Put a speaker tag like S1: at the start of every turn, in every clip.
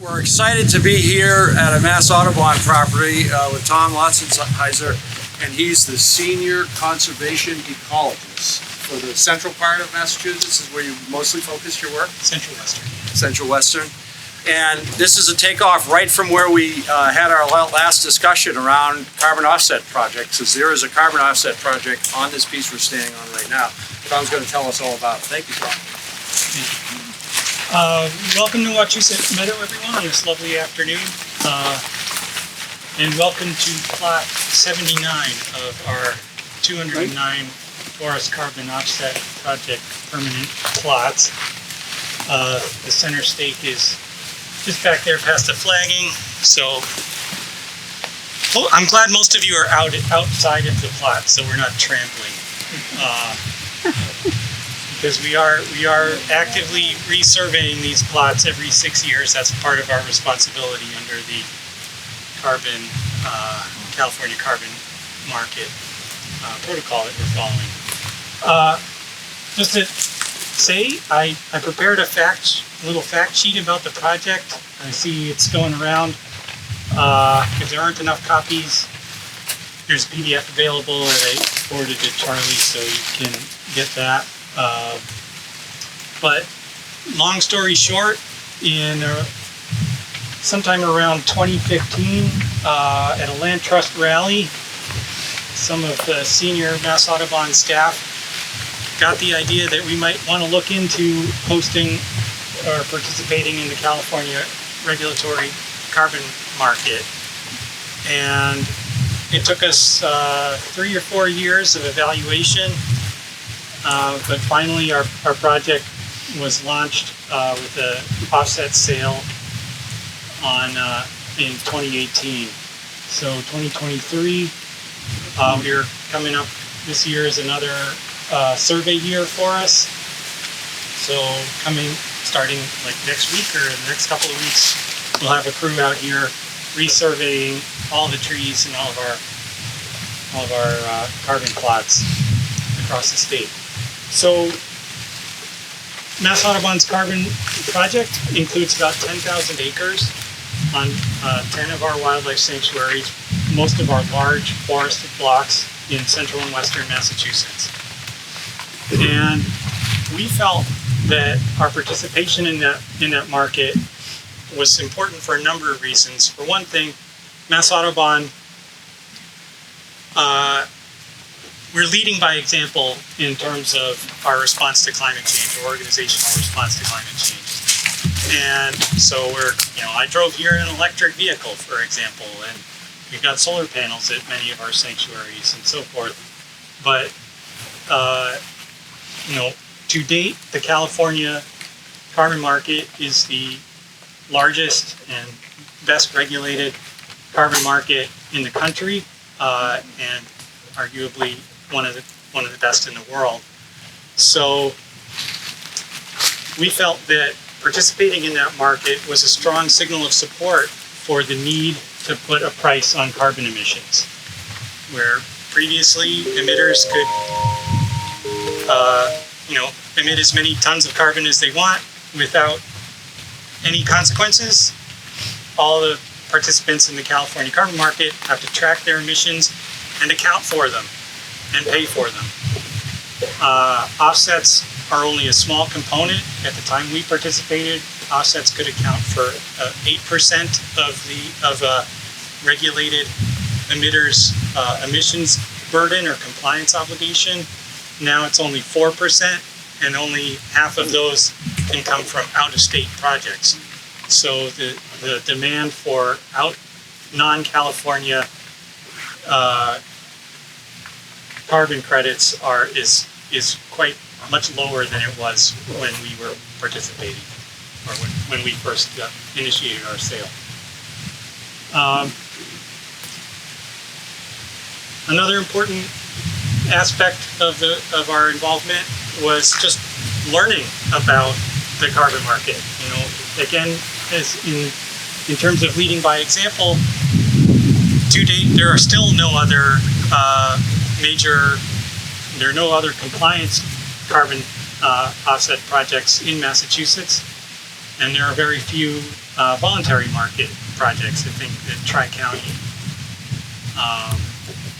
S1: We're excited to be here at a Mass Audubon property with Tom Lotzenheiser, and he's the Senior Conservation Ecologist for the central part of Massachusetts, is where you mostly focus your work?
S2: Central Western.
S1: Central Western. And this is a takeoff right from where we had our last discussion around carbon offset projects, because there is a carbon offset project on this piece we're standing on right now. Tom's going to tell us all about it. Thank you, Tom.
S2: Welcome to Wachusett Meadow, everyone, on this lovely afternoon. And welcome to plot 79 of our 209 forest carbon offset project permanent plots. The center stake is just back there past the flagging, so I'm glad most of you are outside of the plot, so we're not trampling. Because we are actively resurveying these plots every 6 years. That's part of our responsibility under the California carbon market protocol that we're following. Just to say, I prepared a little fact sheet about the project. I see it's going around. If there aren't enough copies, there's a PDF available, and I forwarded it to Charlie so you can get that. But long story short, in sometime around 2015, at a land trust rally, some of the senior Mass Audubon staff got the idea that we might want to look into hosting or participating in the California regulatory carbon market. And it took us 3 or 4 years of evaluation. But finally our project was launched with an offset sale in 2018. So 2023, we're coming up, this year is another survey year for us. So starting like next week or the next couple of weeks, we'll have a crew out here resurveying all the trees and all of our carbon plots across the state. So, Mass Audubon's carbon project includes about 10,000 acres on 10 of our wildlife sanctuaries, most of our large forested blocks in central and western Massachusetts. And we felt that our participation in that market was important for a number of reasons. For one thing, Mass Audubon, we're leading by example in terms of our response to climate change, or organizational response to climate change. And so I drove here in an electric vehicle, for example, and we've got solar panels at many of our sanctuaries and so forth. But, to date, the California carbon market is the largest and best regulated carbon market in the country, and arguably one of the best in the world. So we felt that participating in that market was a strong signal of support for the need to put a price on carbon emissions, where previously emitters could emit as many tons of carbon as they want without any consequences. All the participants in the California carbon market have to track their emissions and account for them and pay for them. Offsets are only a small component. At the time we participated, offsets could account for 8% of a regulated emitter's emissions burden or compliance obligation. Now it's only 4%, and only half of those can come from out-of-state projects. So the demand for non-California carbon credits is quite much lower than it was when we were participating, or when we first initiated our sale. Another important aspect of our involvement was just learning about the carbon market. Again, as in terms of leading by example, to date there are still no other compliance carbon offset projects in Massachusetts, and there are very few voluntary market projects. I think the Tri-County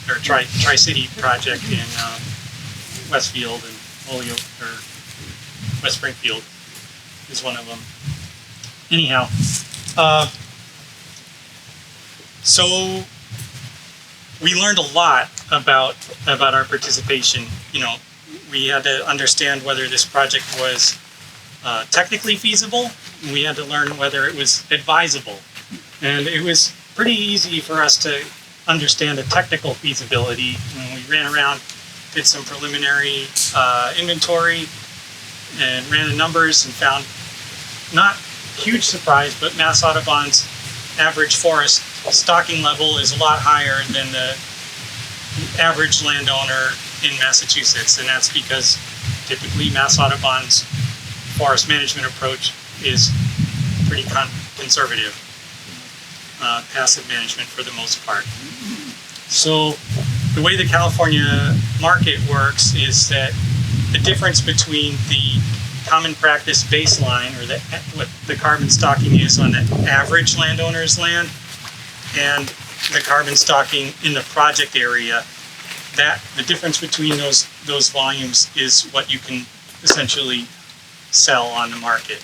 S2: or Tri-City project in Westfield and Holyoke or West Springfield is one of them. Anyhow, so we learned a lot about our participation. You know, we had to understand whether this project was technically feasible. We had to learn whether it was advisable, and it was pretty easy for us to understand the technical feasibility. And we ran around, did some preliminary inventory, and ran the numbers and found, not huge surprise, but Mass Audubon's average forest stocking level is a lot higher than the average landowner in Massachusetts, and that's because typically Mass Audubon's forest management approach is pretty conservative, passive management for the most part. So the way the California market works is that the difference between the common practice baseline, or what the carbon stocking is on the average landowner's land, and the carbon stocking in the project area, that the difference between those volumes is what you can essentially sell on the market.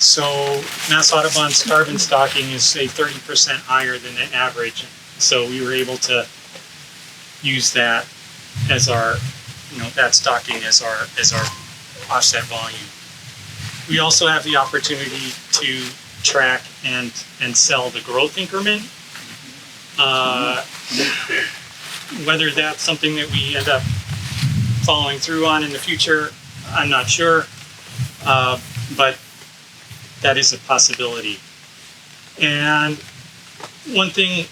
S2: So Mass Audubon's carbon stocking is, say, 30% higher than the average. So we were able to use that as our, that stocking as our offset volume. We also have the opportunity to track and sell the growth increment. Whether that's something that we end up following through on in the future, I'm not sure, but that is a possibility. And one thing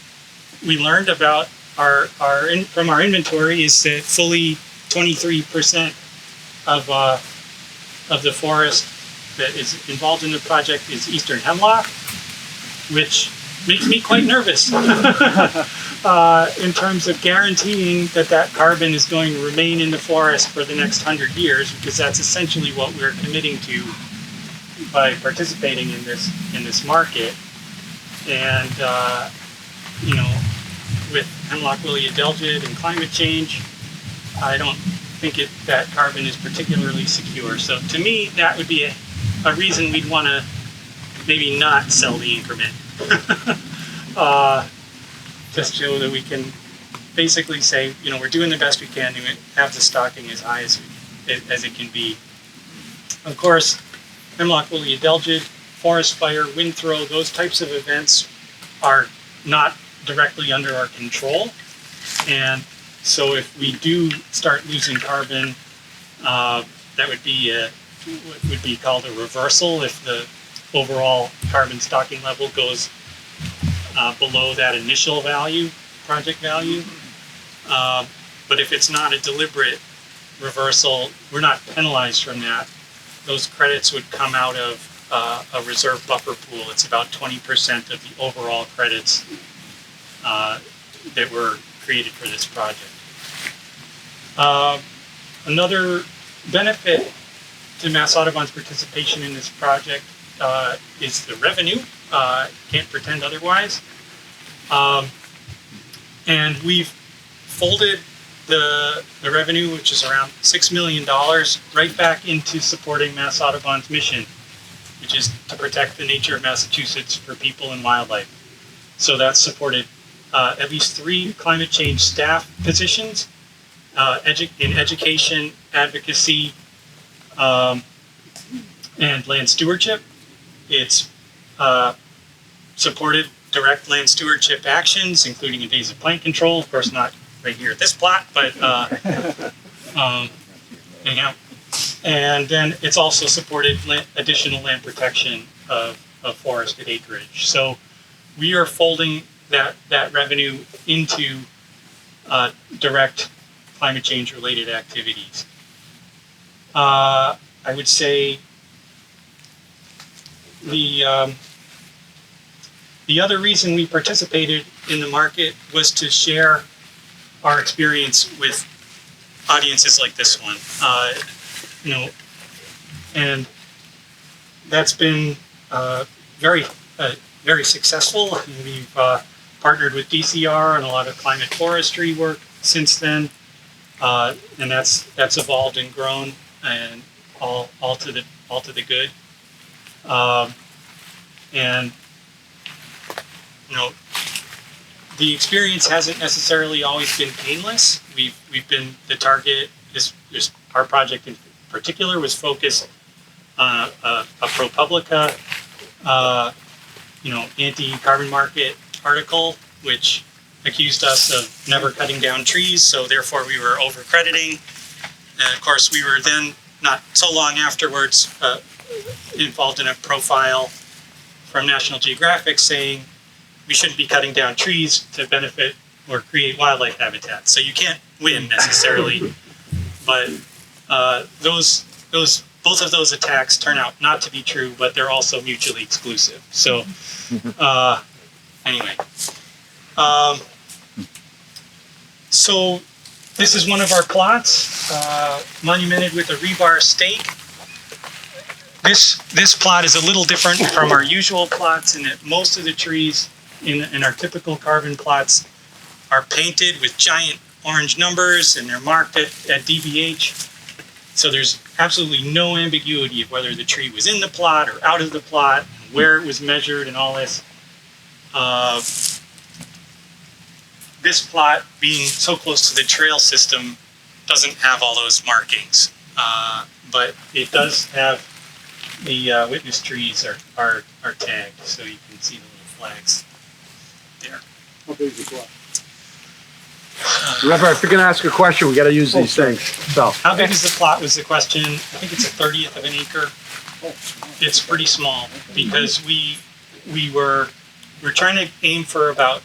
S2: we learned about from our inventory is that fully 23% of the forest that is involved in the project is eastern hemlock, which makes me quite nervous in terms of guaranteeing that carbon is going to remain in the forest for the next 100 years, because that's essentially what we're committing to by participating in this market. And with hemlock woolly adelgid and climate change, I don't think that carbon is particularly secure. So to me, that would be a reason we'd want to maybe not sell the increment. Just so that we can basically say, we're doing the best we can to have the stocking as high as it can be. Of course, hemlock woolly adelgid, forest fire, wind throw, those types of events are not directly under our control. And so if we do start losing carbon, that would be what would be called a reversal if the overall carbon stocking level goes below that initial value, project value. But if it's not a deliberate reversal, we're not penalized from that. Those credits would come out of a reserve buffer pool. It's about 20% of the overall credits that were created for this project. Another benefit to Mass Audubon's participation in this project is the revenue. Can't pretend otherwise. And we've folded the revenue, which is around $6 million, right back into supporting Mass Audubon's mission, which is to protect the nature of Massachusetts for people and wildlife. So that's supported at least 3 climate change staff positions in education, advocacy, and land stewardship. It's supported direct land stewardship actions, including invasive plant control. Of course, not right here at this plot, but anyhow. And then it's also supported additional land protection of forested acreage. So we are folding that revenue into direct climate change related activities. I would say the other reason we participated in the market was to share our experience with audiences like this one. And that's been very, very successful. We've partnered with DCR on a lot of climate forestry work since then, and that's evolved and grown, and all to the good. And the experience hasn't necessarily always been painless. We've been the target. This our project in particular was focused on a ProPublica, anti-carbon market article, which accused us of never cutting down trees. So therefore, we were over-crediting. And of course, we were then not so long afterwards involved in a profile from National Geographic saying we shouldn't be cutting down trees to benefit or create wildlife habitat. So you can't win necessarily, but both of those attacks turn out not to be true, but they're also mutually exclusive. So anyway, so this is one of our plots, monumented with a rebar stake. This plot is a little different from our usual plots in that most of the trees in our typical carbon plots are painted with giant orange numbers, and they're marked at DBH. So there's absolutely no ambiguity of whether the tree was in the plot or out of the plot, where it was measured and all this. This plot, being so close to the trail system, doesn't have all those markings. But it does have the witness trees are tagged, so you can see the little flags there.
S3: How big is the plot? Remember, if you're going to ask a question, we got to use these things. So,
S2: how big is the plot was the question. I think it's 1/30 of an acre. It's pretty small because we're trying to aim for about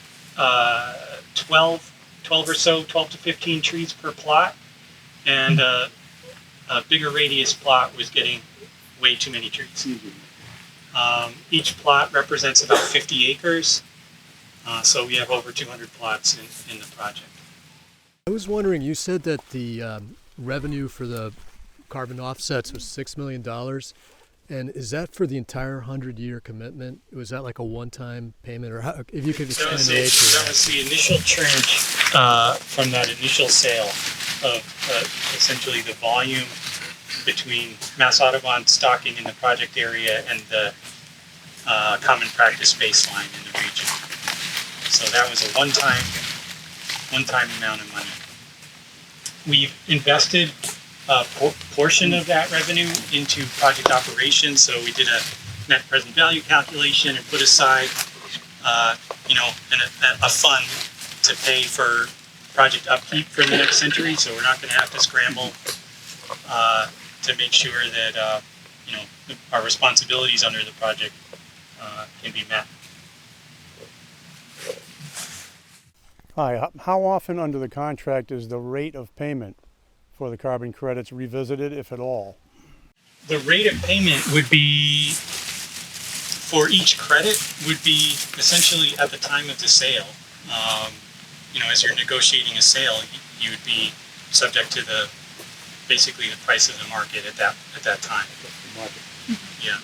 S2: 12 or so, 12 to 15 trees per plot, and a bigger radius plot was getting way too many trees. Each plot represents about 50 acres, so we have over 200 plots in the project.
S4: I was wondering, you said that the revenue for the carbon offsets was $6 million. And is that for the entire 100-year commitment? Was that like a one-time payment? Or how, if you could explain the nature
S2: that was the initial tranche from that initial sale of essentially the volume between Mass Audubon stocking in the project area and the common practice baseline in the region. So that was a one-time amount of money. We've invested a portion of that revenue into project operations. So we did a net present value calculation and put aside, a fund to pay for project upkeep for the next century. So we're not going to have to scramble to make sure that our responsibilities under the project can be met.
S5: Hi, how often under the contract is the rate of payment for the carbon credits revisited, if at all?
S2: The rate of payment would be, for each credit, would be essentially at the time of the sale. As you're negotiating a sale, you would be subject to basically the price of the market at that time. Yeah.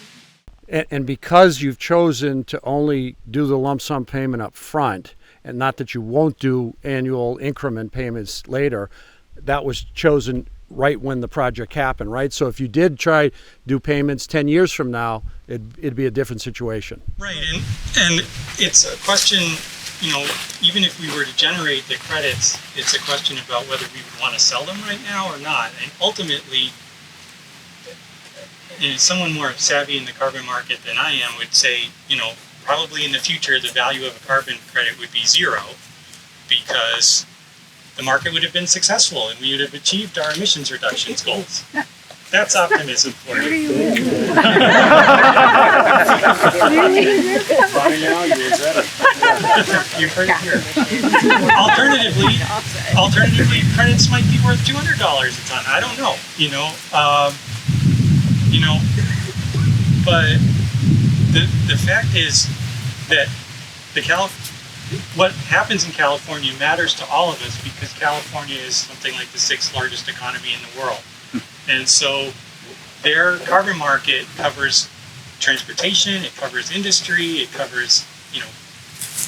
S6: And because you've chosen to only do the lump sum payment up front, and not that you won't do annual increment payments later, that was chosen right when the project happened, right? So if you did try do payments 10 years from now, it'd be a different situation.
S2: Right, and it's a question, even if we were to generate the credits, it's a question about whether we would want to sell them right now or not. And ultimately, someone more savvy in the carbon market than I am would say, probably in the future, the value of a carbon credit would be zero because the market would have been successful and we would have achieved our emissions reductions goals. That's optimism for you. You heard it here. Alternatively, credits might be worth $200 a ton. I don't know, but the fact is that what happens in California matters to all of us because California is something like the 6th largest economy in the world. And so their carbon market covers transportation, it covers industry, it covers,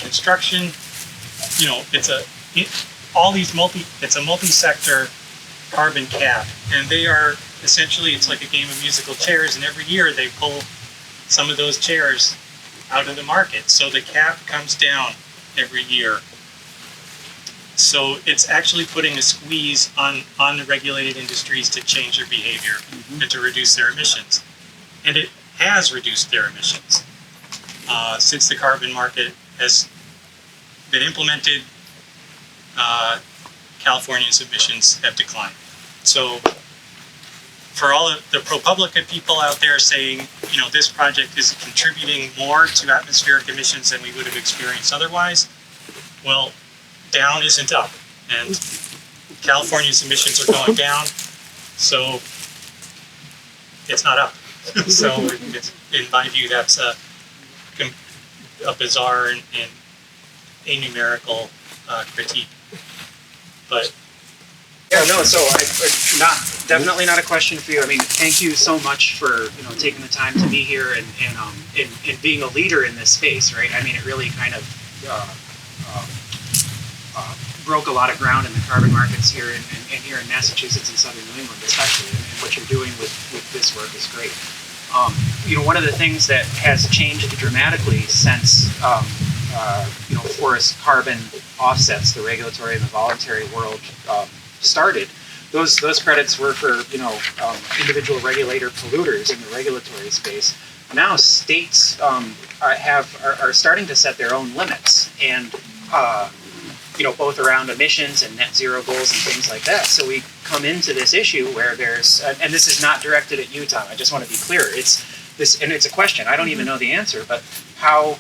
S2: construction. It's a multi-sector carbon cap, and they are essentially, it's like a game of musical chairs, and every year they pull some of those chairs out of the market. So the cap comes down every year. So it's actually putting a squeeze on the regulated industries to change their behavior and to reduce their emissions. And it has reduced their emissions. Since the carbon market has been implemented, California's emissions have declined. So for all of the ProPublica people out there saying, this project is contributing more to atmospheric emissions than we would have experienced otherwise, well, down isn't up. And California's emissions are going down, so it's not up. So it's, in my view, that's a bizarre and anumerical critique. But
S7: yeah, no. So definitely not a question for you. I mean, thank you so much for taking the time to be here and being a leader in this space, right? I mean, it really kind of broke a lot of ground in the carbon markets here and here in Massachusetts and Southern New England, especially. And what you're doing with this work is great. One of the things that has changed dramatically since forest carbon offsets, the regulatory and the voluntary world started, those credits were for individual regulator polluters in the regulatory space. Now states are starting to set their own limits, and both around emissions and net zero goals and things like that. So we come into this issue where there's, and this is not directed at you, Tom. I just want to be clear. It's this, and it's a question. I don't even know the answer, but how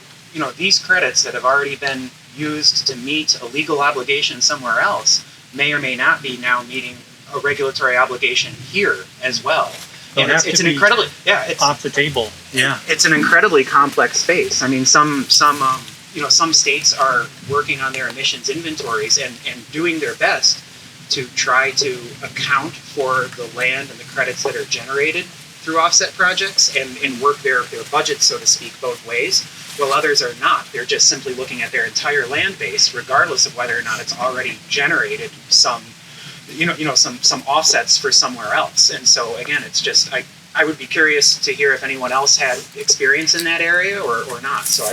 S7: these credits that have already been used to meet a legal obligation somewhere else may or may not be now meeting a regulatory obligation here as well. And it's an incredibly, it's
S2: off the table. Yeah,
S7: it's an incredibly complex space. I mean, some states are working on their emissions inventories and doing their best to try to account for the land and the credits that are generated through offset projects and work their budget, so to speak, both ways. While others are not. They're just simply looking at their entire land base, regardless of whether or not it's already generated some offsets for somewhere else. And so again, it's just I would be curious to hear if anyone else had experience in that area or not. So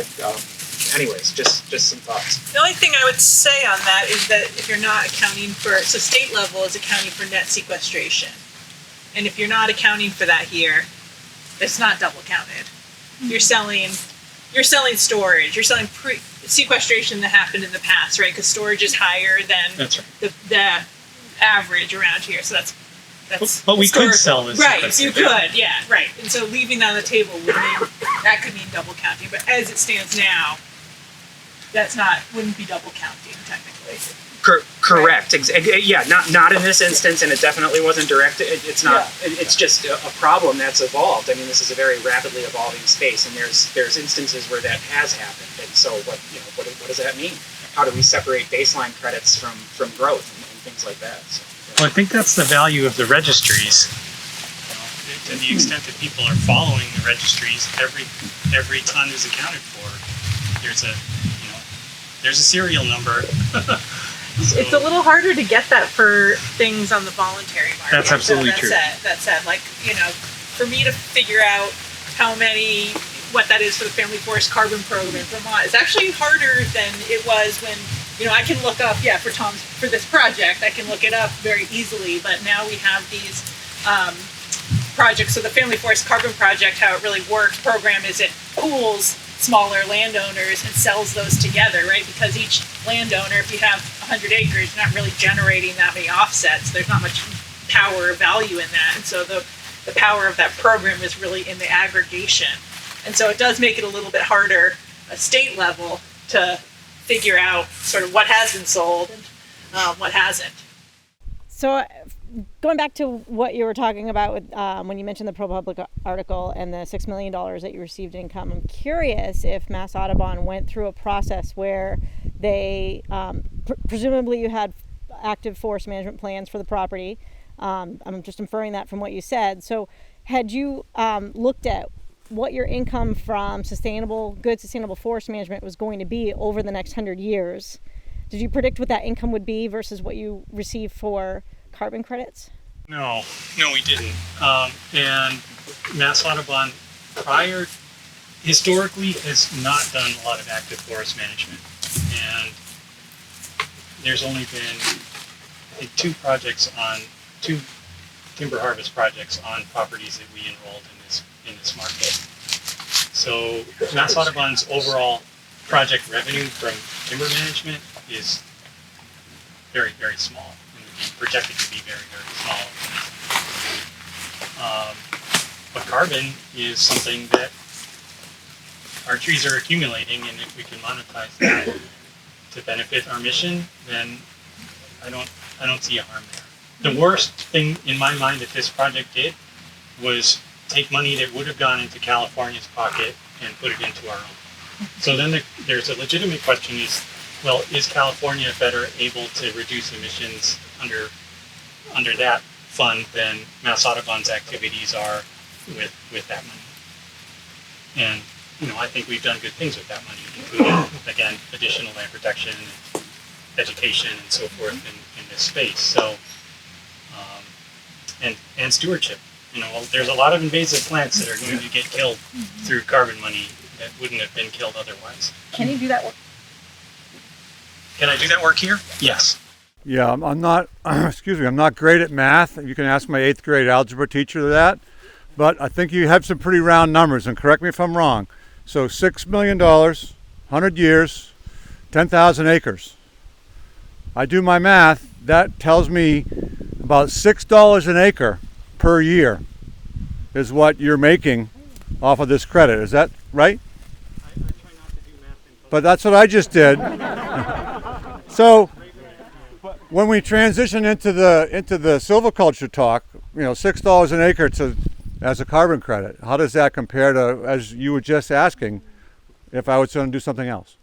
S7: anyways, just some thoughts.
S8: The only thing I would say on that is that if you're not accounting for, so state level is accounting for net sequestration, and if you're not accounting for that here, it's not double counted. You're selling storage. You're selling sequestration that happened in the past, right? Because storage is higher than the average around here. So that's
S2: but we could sell this.
S8: Right, you could, yeah, right. And so leaving that on the table that could mean double counting. But as it stands now, wouldn't be double counting technically.
S7: Correct. Right. Yeah, not in this instance, and it definitely wasn't direct. It's not. Yeah. It's just a problem that's evolved. I mean, this is a very rapidly evolving space, and there's instances where that has happened. And so, what does that mean? How do we separate baseline credits from growth and things like that? So, yeah.
S2: Well, I think that's the value of the registries. To the extent that people are following the registries, every ton is accounted for. There's a serial number.
S8: So, it's a little harder to get that for things on the voluntary market.
S2: That's absolutely true.
S8: That said, for me to figure out what that is for the Family Forest Carbon Program in Vermont is actually harder than it was when, I can look up, for this project, I can look it up very easily, but now we have these projects. So the Family Forest Carbon Project, how it really works, program is it pools smaller landowners and sells those together, right? Because each landowner, if you have 100 acres, you're not really generating that many offsets. There's not much power or value in that. And so the power of that program is really in the aggregation. And so it does make it a little bit harder at state level to figure out sort of what has been sold and what hasn't.
S9: So going back to what you were talking about with, when you mentioned the ProPublica article and the $6 million that you received in income, I'm curious if Mass Audubon went through a process where they, presumably you had active forest management plans for the property. I'm just inferring that from what you said. So had you looked at what your income from good sustainable forest management was going to be over the next 100 years. Did you predict what that income would be versus what you receive for carbon credits?
S2: No, we didn't. And Mass Audubon historically has not done a lot of active forest management. And there's only been, I think, two timber harvest projects on properties that we enrolled in this market. So Mass Audubon's overall project revenue from timber management is very, very small, and would be projected to be very, very small. But carbon is something that our trees are accumulating, and if we can monetize that to benefit our mission, then I don't see a harm there. The worst thing in my mind that this project did was take money that would have gone into California's pocket and put it into our own. So then there's a legitimate question is California better able to reduce emissions under that fund than Mass Audubon's activities are with that money? And I think we've done good things with that money, including, again, additional land protection, education, and so forth in this space. So, and stewardship. There's a lot of invasive plants that are going to get killed through carbon money that wouldn't have been killed otherwise.
S9: Can you do that work?
S2: Can I do that work here? Yes.
S3: Yeah, I'm not, I'm not great at math. You can ask my 8th grade algebra teacher that. But I think you have some pretty round numbers, and correct me if I'm wrong. So $6 million, 100 years, 10,000 acres. I do my math, that tells me about $6 an acre per year is what you're making off of this credit. Is that right?
S2: I try not to do math.
S3: But that's what I just did. So when we transition into the silviculture talk, $6 an acre as a carbon credit, how does that compare to, as you were just asking, if I was going to do something else?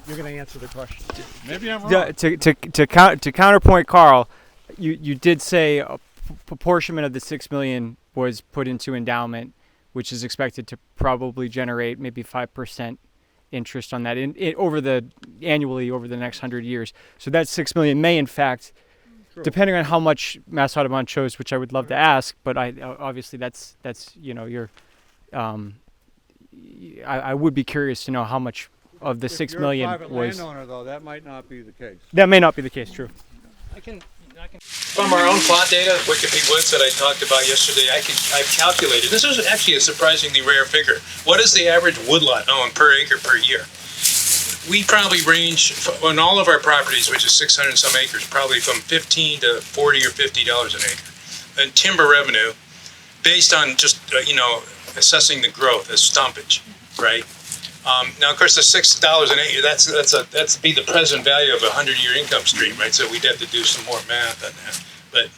S3: You're going to answer the question. Maybe I'm wrong.
S10: To counterpoint Carl, you did say a proportion of the $6 million was put into endowment, which is expected to probably generate maybe 5% interest on that annually over the next 100 years. So that $6 million may, in fact, depending on how much Mass Audubon chose, which I would love to ask, but obviously that's your. I would be curious to know how much of the $6 million
S3: was. If you're a private
S10: was.
S3: landowner, though, that might not be the case.
S10: That may not be the case. True.
S11: From our own plot data, Wikipedia Woods that I talked about yesterday, I've calculated. This is actually a surprisingly rare figure. What is the average woodlot owned per acre per year? We probably range on all of our properties, which is 600 and some acres, probably from $15 to $40 or $50 an acre, and timber revenue, based on just assessing the growth as stumpage, right? Now, of course, the $6 an acre, that's be the present value of a 100-year income stream, right? So we'd have to do some more math on that. But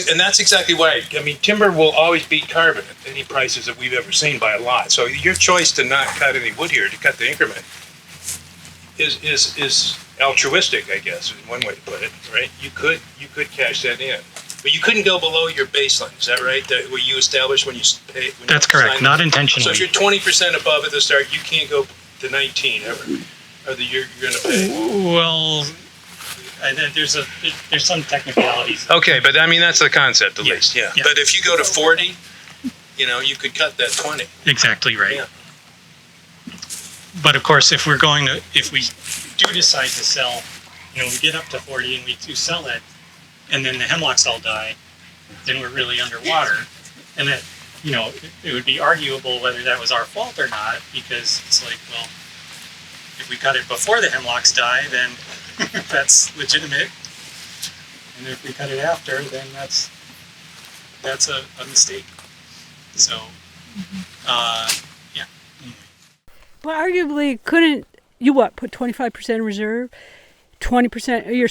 S11: and that's exactly why. Timber will always beat carbon at any prices that we've ever seen by a lot. So your choice to not cut any wood here, to cut the increment, is altruistic, I guess, is one way to put it, right? You could cash that in. But you couldn't go below your baseline, is that right? What you established when you pay?
S2: That's correct, not intentionally.
S11: So if you're 20% above at the start, you can't go to 19 ever, or you're going to pay.
S2: Well, there's some technicalities.
S11: Okay, but that's the concept at least, yeah.
S2: Yeah.
S11: But if you go to 40, you could cut that 20.
S2: Exactly right.
S11: Yeah.
S2: But of course, if we do decide to sell, we get up to 40 and we do sell it, and then the hemlocks all die, then we're really underwater. And that, it would be arguable whether that was our fault or not, because it's like, well, if we cut it before the hemlocks die, then that's legitimate. And if we cut it after, then that's a mistake. So, yeah.
S12: Well, arguably, couldn't you put 25% in reserve, 20% your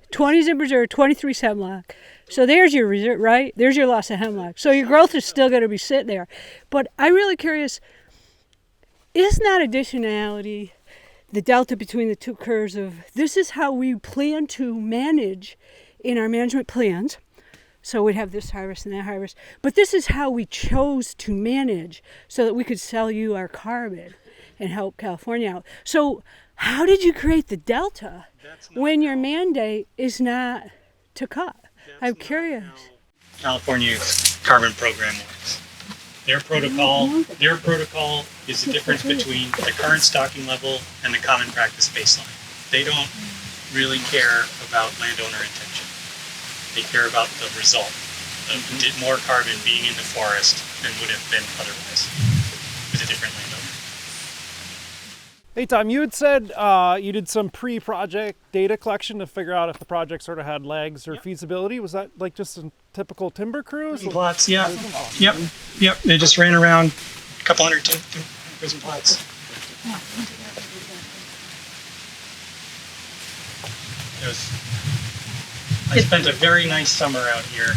S12: 20's in reserve, 23's hemlock. So there's your reserve, right? There's your loss of hemlock. So your growth is still going to be sitting there. But I'm really curious, is not additionality the delta between the two curves of this is how we plan to manage in our management plans? So we'd have this harvest and that harvest. But this is how we chose to manage so that we could sell you our carbon and help California out. So how did you create the delta when your mandate is not to cut? I'm curious.
S2: California's carbon program works. Their protocol is the difference between the current stocking level and the common practice baseline. They don't really care about landowner intention. They care about the result of more carbon being in the forest than would have been otherwise with a different landowner.
S13: Hey Tom, you had said you did some pre-project data collection to figure out if the project sort of had legs or feasibility. Was that like just a typical timber cruise?
S2: Prison plots, yeah. Yep. They just ran around a couple hundred prison plots. I spent a very nice summer out here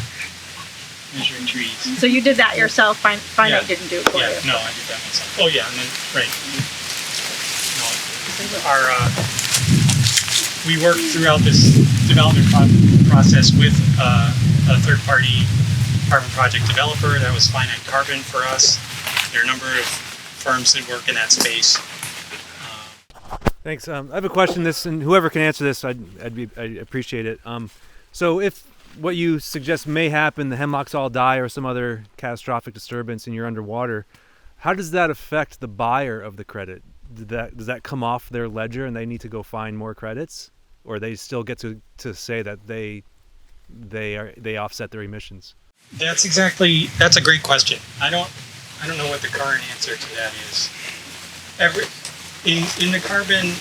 S2: measuring trees.
S9: So you did that yourself? Finite didn't do it for you?
S2: No, I did that myself. Oh yeah, and then, right. We worked throughout this development process with a third-party carbon project developer. That was Finite Carbon for us. There are a number of firms that work in that space.
S14: Thanks. I have a question. And whoever can answer this, I'd appreciate it. So if what you suggest may happen, the hemlocks all die or some other catastrophic disturbance and you're underwater, how does that affect the buyer of the credit? Does that come off their ledger and they need to go find more credits, or they still get to say that they offset their emissions?
S2: That's a great question. I don't know what the current answer to that is. In the carbon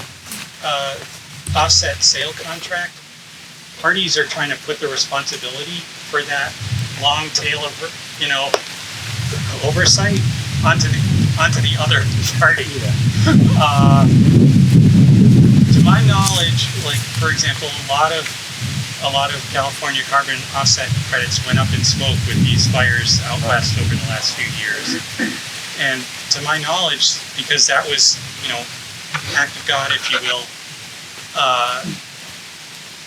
S2: offset sale contract, parties are trying to put the responsibility for that long tail of oversight onto the other party. To my knowledge, like for example, a lot of California carbon offset credits went up in smoke with these fires out west over the last few years. And to my knowledge, because that was, act of God, if you will,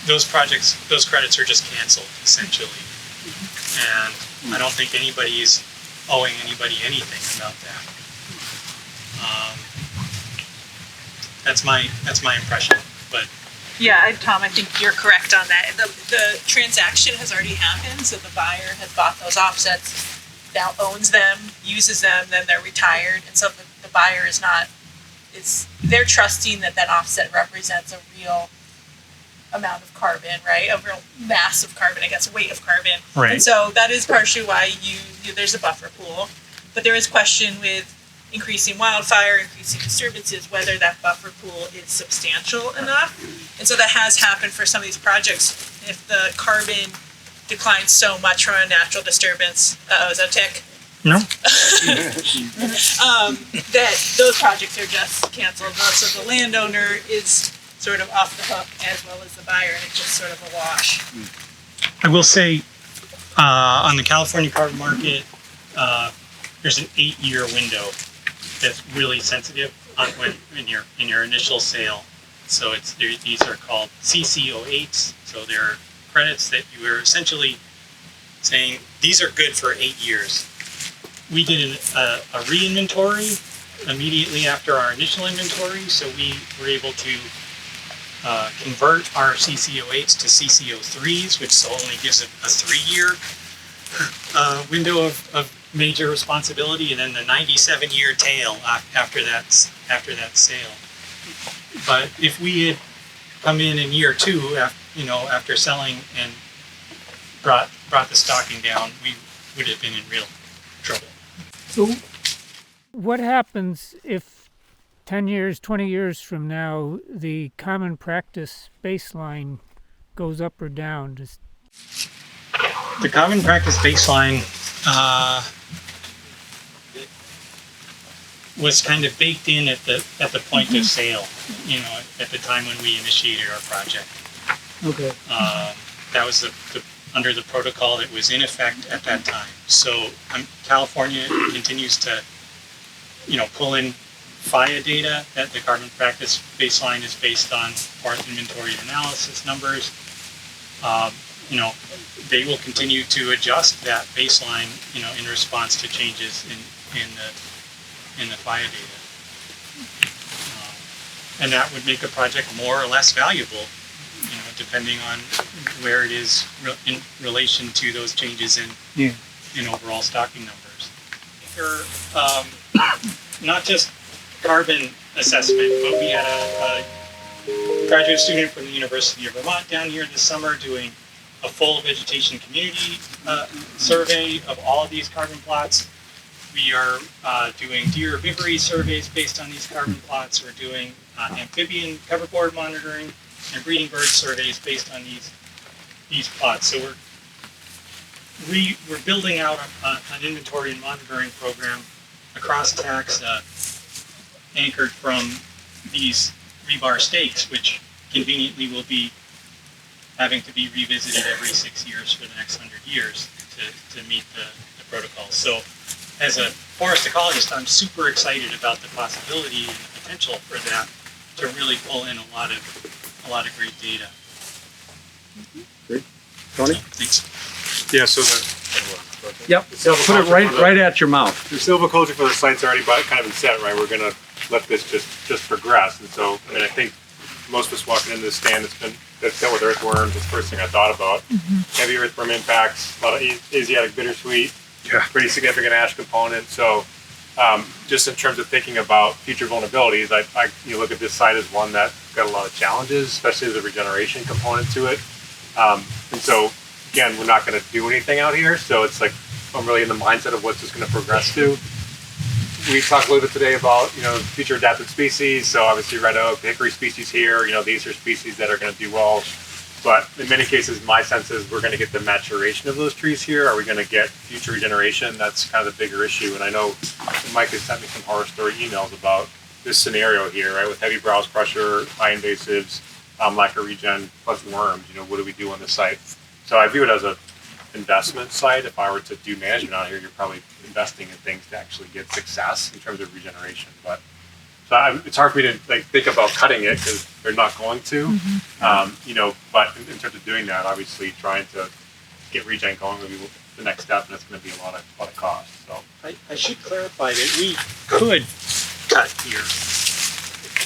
S2: those credits are just canceled, essentially. And I don't think anybody is owing anybody anything about that. That's my impression, but.
S8: Yeah, Tom, I think you're correct on that. The transaction has already happened, so the buyer has bought those offsets, now owns them, uses them, then they're retired, and so the buyer is not. They're trusting that offset represents a real amount of carbon, right? A real mass of carbon, I guess, weight of carbon.
S2: Right.
S8: And so that is partially why there's a buffer pool, but there is question with increasing wildfire, increasing disturbances, whether that buffer pool is substantial enough. And so that has happened for some of these projects. If the carbon declines so much from a natural disturbance, is that a tick?
S2: No.
S8: That those projects are just canceled. So the landowner is sort of off the hook as well as the buyer, and it's just sort of a wash.
S2: I will say, on the California carbon market, there's an 8-year window that's really sensitive on in your initial sale. So these are called CC08s. So they're credits that you are essentially saying these are good for 8 years. We did a re-inventory immediately after our initial inventory, so we were able to convert our CC08s to CC03s, which only gives a 3-year window of major responsibility, and then the 97-year tail after that sale. But if we had come in year 2, after selling and brought the stocking down, we would have been in real trouble.
S15: So, what happens if 10 years, 20 years from now, the common practice baseline goes up or down?
S2: The common practice baseline was kind of baked in at the point of sale, at the time when we initiated our project.
S15: Okay.
S2: That was under the protocol that was in effect at that time. So California continues to, pull in FIA data that the carbon practice baseline is based on, forest inventory analysis numbers. you know, they will continue to adjust that baseline, you know, in response to changes in the FIA data. And that would make a project more or less valuable, you know, depending on where it is in relation to those changes in overall stocking numbers. For not just carbon assessment, but we had a graduate student from the University of Vermont down here this summer doing a full vegetation community survey of all of these carbon plots. We are doing deer herbivory surveys based on these carbon plots. We're doing amphibian coverboard monitoring and breeding bird surveys based on these plots. So we're building out an inventory and monitoring program across taxa, anchored from these rebar stakes, which conveniently will be having to be revisited every 6 years for the next 100 years to meet the protocols. So as a forest ecologist, I'm super excited about the possibility and the potential for that to really pull in a lot of great data.
S3: Great. Tony?
S2: Thanks.
S11: Yeah, so
S3: Yep. Put it right at your mouth.
S16: The silviculture for the site's already kind of been set, right? We're going to let this just progress. And so, I mean, I think most of us walking into this stand that's dealt with earthworms. It's the first thing I thought about. Heavy earthworm impacts, a lot of Asiatic bittersweet, pretty significant ash component. So just in terms of thinking about future vulnerabilities, you look at this site as one that's got a lot of challenges, especially as a regeneration component to it. And so, again, we're not going to do anything out here. So it's like, I'm really in the mindset of what's this going to progress to. We talked a little bit today about, you know, future adapted species. So obviously red oak, hickory species here, you know, these are species that are going to do well. But in many cases, my sense is we're going to get the maturation of those trees here. Are we going to get future regeneration? That's kind of the bigger issue. And I know Mike has sent me some horror story emails about this scenario here, right? With heavy browse pressure, high invasives, lack of regen, plus worms, you know, what do we do on the site? So I view it as a investment site. If I were to do management out here, you're probably investing in things to actually get success in terms of regeneration. But so it's hard for me to think about cutting it because they're not going to. You know, but in terms of doing that, obviously trying to get regen going will be the next step, and it's going to be a lot of cost. So
S2: I should clarify that we could cut here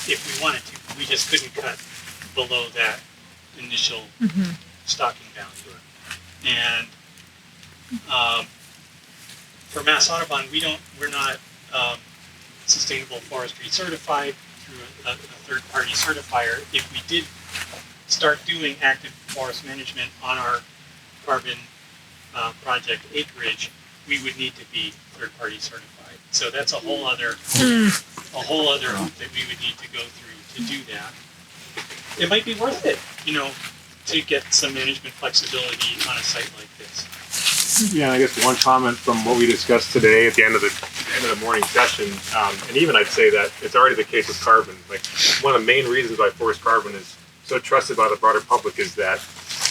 S2: if we wanted to. We just couldn't cut below that initial stocking value. And for Mass Audubon, we're not sustainable forestry certified through a third-party certifier. If we did start doing active forest management on our carbon project acreage, we would need to be third-party certified. So that's a whole other hoop that we would need to go through to do that. It might be worth it, you know, to get some management flexibility on a site like this.
S16: Yeah, I guess one comment from what we discussed today at the end of the morning session, and even I'd say that it's already the case with carbon. Like one of the main reasons why forest carbon is so trusted by the broader public is that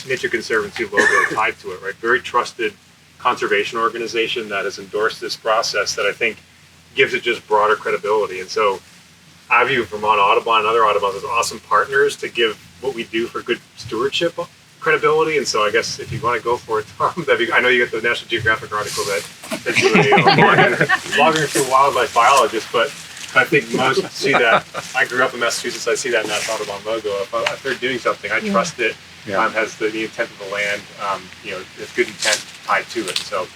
S16: Nature Conservancy logo tied to it, right? Very trusted conservation organization that has endorsed this process that I think gives it just broader credibility. And so I view Vermont Audubon and other Audubons as awesome partners to give what we do for good stewardship credibility. And so I guess if you want to go for it, Tom, I know you get the National Geographic article that's really blogging through wildlife biologist, but I think most see that. I grew up in Massachusetts. I see that Mass Audubon logo. If they're doing something, I trust it. Has the intent of the land. You know, there's good intent tied to it. So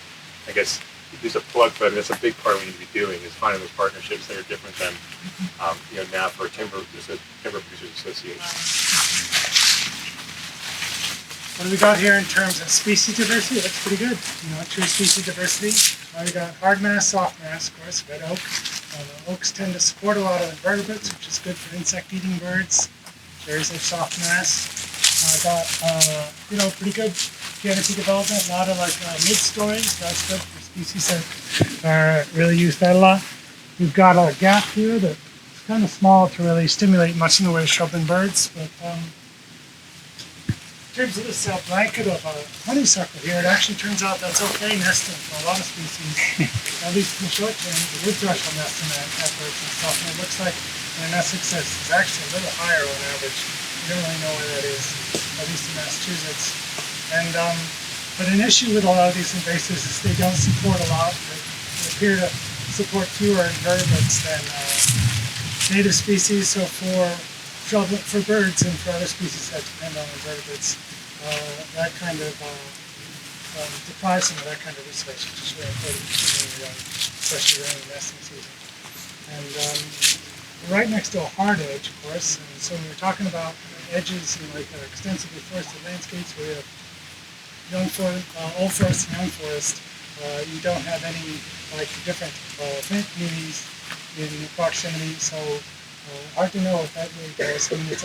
S16: I guess there's a plug for it. I mean, that's a big part of what we need to be doing is finding those partnerships that are different than you know, NAF or Timber Producers Association.
S17: What do we got here in terms of species diversity? It looks pretty good. You know, true species diversity. We got hard mass, soft mass, of course, red oak. Oaks tend to support a lot of invertebrates, which is good for insect-eating birds. Cherries have soft mass. Got you know, pretty good canopy development. A lot of mid-stories. That's good for species that really use that a lot. We've got a gap here that's kind of small to really stimulate much in the way of shrub and birds, but in terms of this blanket of honeysuckle here, it actually turns out that's okay nesting for a lot of species, at least in the short term. The wood thrush will nest in that birds and stuff, and it looks like their nest success is actually a little higher on average. We don't really know where that is, at least in Massachusetts. And but an issue with a lot of these invasives is they don't support a lot. They appear to support fewer invertebrates than native species. So for birds and for other species that depend on invertebrates, that kind of deprives them of that kind of resource, which is really important, especially during the nesting season. And we're right next to a hard edge, of course. And so when we're talking about edges in like extensively forested landscapes where you have old forest and young forest, you don't have any like different plant communities in proximity. So hard to know if that really goes. I mean, it's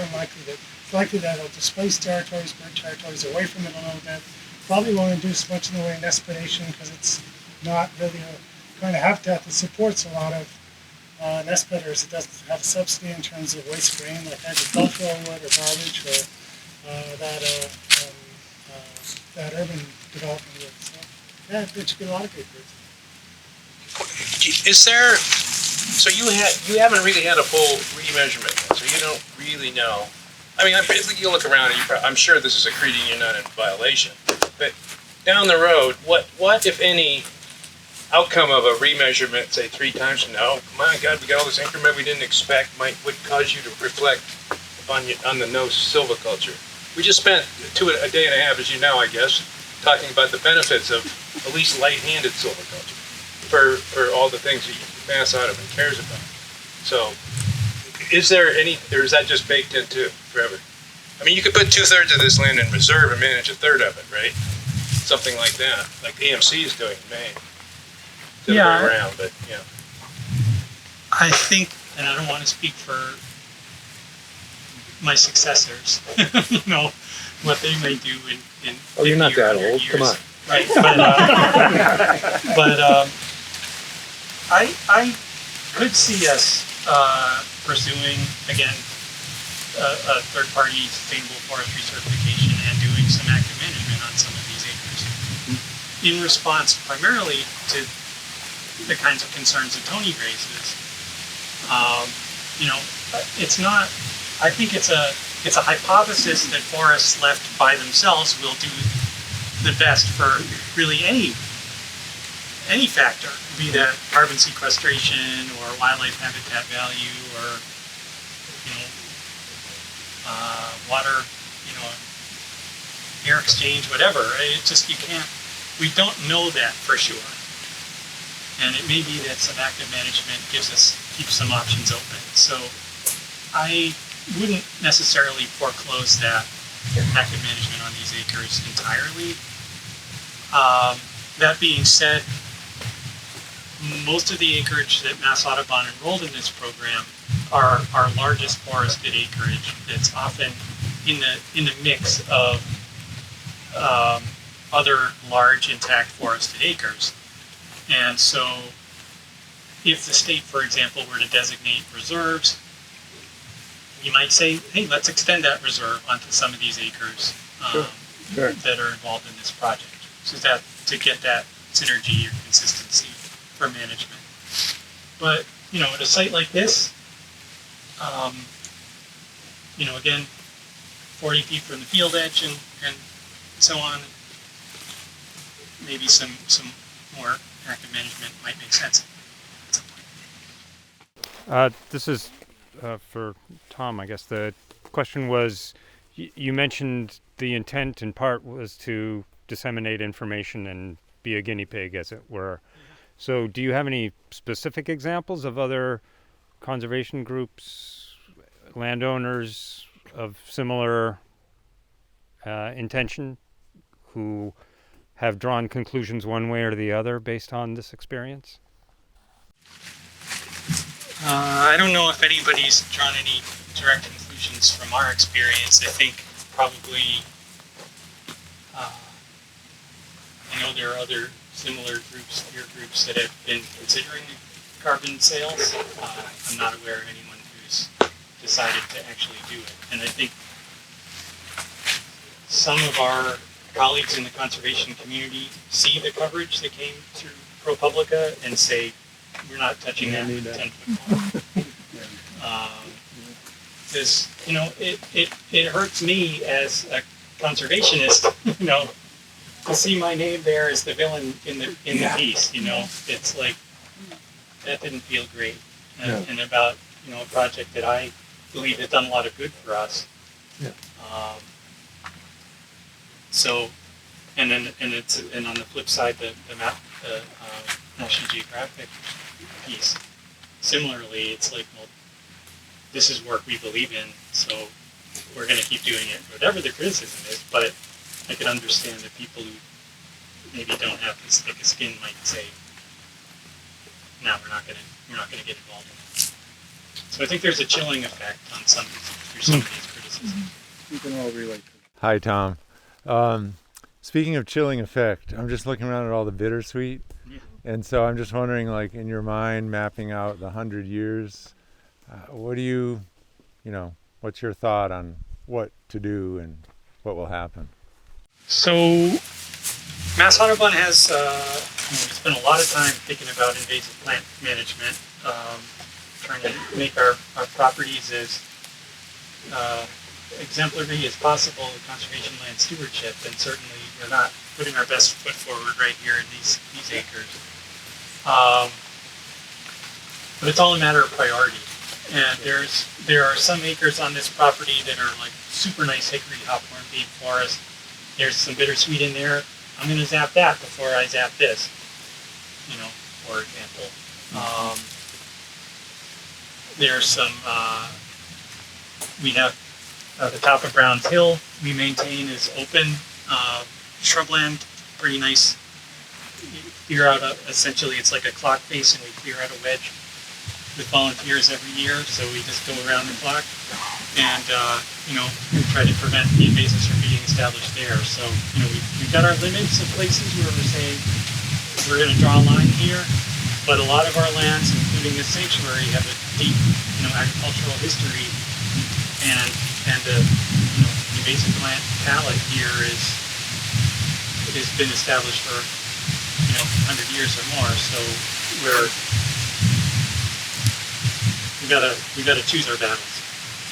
S17: likely that it'll displace territories, bird territories away from it a little bit. Probably won't induce much in the way of nest predation because it's not really a kind of habitat that supports a lot of nest predators. It doesn't have a subsidy in terms of waste grain like agricultural wood or garbage or that urban development would. So yeah, there should be a lot of good birds.
S11: Is there? So you haven't really had a full remeasurement, so you don't really know. I mean, you look around and I'm sure this is accreting. You're not in violation, but down the road, what if any outcome of a remeasurement, say 3 times from now, oh my God, we got all this increment we didn't expect, would cause you to reflect on the no silviculture. We just spent a day and a half, as you know, I guess, talking about the benefits of at least light-handed silviculture for all the things that Mass Audubon cares about. So, is there any, or is that just baked in too, forever? I mean, you could put 2/3 of this land in reserve and manage 1/3 of it, right? Something like that, like AMC is doing in Maine.
S2: Yeah.
S11: Around, but yeah.
S2: I think, and I don't want to speak for my successors, you know, what they may do in
S6: Oh, you're not that old.
S2: years.
S6: Come on.
S2: Right, but I could see us pursuing again a third-party sustainable forestry certification and doing some active management on some of these acres in response primarily to the kinds of concerns that Tony raises. You know, it's not. I think it's a hypothesis that forests left by themselves will do the best for really any factor, be that carbon sequestration or wildlife habitat value or water, air exchange, whatever. It's just we don't know that for sure. And it may be that some active management keeps some options open. So I wouldn't necessarily foreclose that active management on these acres entirely. That being said, most of the acreage that Mass Audubon enrolled in this program are our largest forested acreage that's often in the mix of other large intact forested acres. And so if the state, for example, were to designate reserves, you might say, hey, let's extend that reserve onto some of these acres that are involved in this project, so that to get that synergy or consistency for management. But at a site like this, again, 40 feet from the field edge and so on, maybe some more active management might make sense at some point.
S18: This is for Tom, I guess. The question was, you mentioned the intent in part was to disseminate information and be a guinea pig, as it were. So do you have any specific examples of other conservation groups, landowners of similar intention who have drawn conclusions one way or the other based on this experience?
S2: I don't know if anybody's drawn any direct conclusions from our experience. I think probably, I know there are other similar peer groups that have been considering carbon sales. I'm not aware of anyone who's decided to actually do it. And I think some of our colleagues in the conservation community see the coverage that came through ProPublica and say, we're not touching that 10-foot pole. Because, it hurts me as a conservationist, to see my name there as the villain in the piece, it's like that didn't feel great. And about a project that I believe has done a lot of good for us.
S3: Yeah.
S2: So, and on the flip side, the National Geographic piece, similarly, it's like, well, this is work we believe in, so we're going to keep doing it, whatever the criticism is. But I could understand that people who maybe don't have as thick a skin might say, "No, we're not going to get involved in it." So I think there's a chilling effect on some of these criticisms.
S3: We can all relate to that.
S19: Hi, Tom. Speaking of chilling effect, I'm just looking around at all the bittersweet.
S2: Yeah.
S19: And so I'm just wondering, like, in your mind, mapping out the 100 years, what do what's your thought on what to do and what will happen?
S2: So Mass Audubon has spent a lot of time thinking about invasive plant management, trying to make our properties as exemplary as possible in conservation land stewardship, and certainly we're not putting our best foot forward right here in these acres. But it's all a matter of priority. And there are some acres on this property that are like super nice hickory hopcorn beech forest. There's some bittersweet in there. I'm going to zap that before I zap this, for example. There's some, we have the top of Browns Hill we maintain is open shrubland, pretty nice. You clear out essentially it's like a clock face, and we clear out a wedge with volunteers every year, so we just go around the clock and try to prevent the invasives from being established there. So we've got our limits of places where we're saying we're going to draw a line here, but a lot of our lands, including this sanctuary, have a deep agricultural history, and the invasive plant palette here has been established for 100 years or more. So we gotta choose our battles.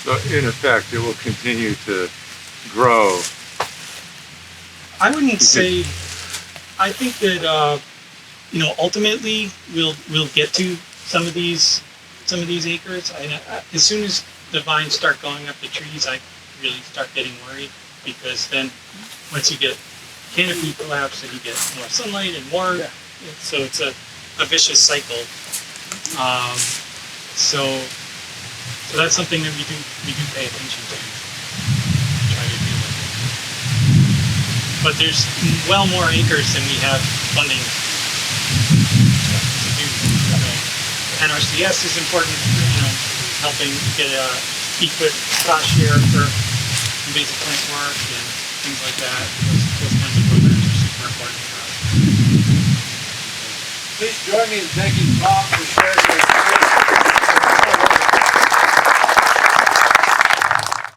S19: So in effect, it will continue to grow.
S2: I wouldn't say. I think that ultimately we'll get to some of these acres. As soon as the vines start going up the trees, I really start getting worried, because then once you get canopy collapse, and you get more sunlight and more, so it's a vicious cycle. So that's something that we do pay attention to, try to deal with. But there's well more acres than we have funding to do. So NRCS is important, helping get a equip cost share for invasive plant work and things like that. Those kinds of programs are super important for us.
S1: Please join me in thanking Tom for sharing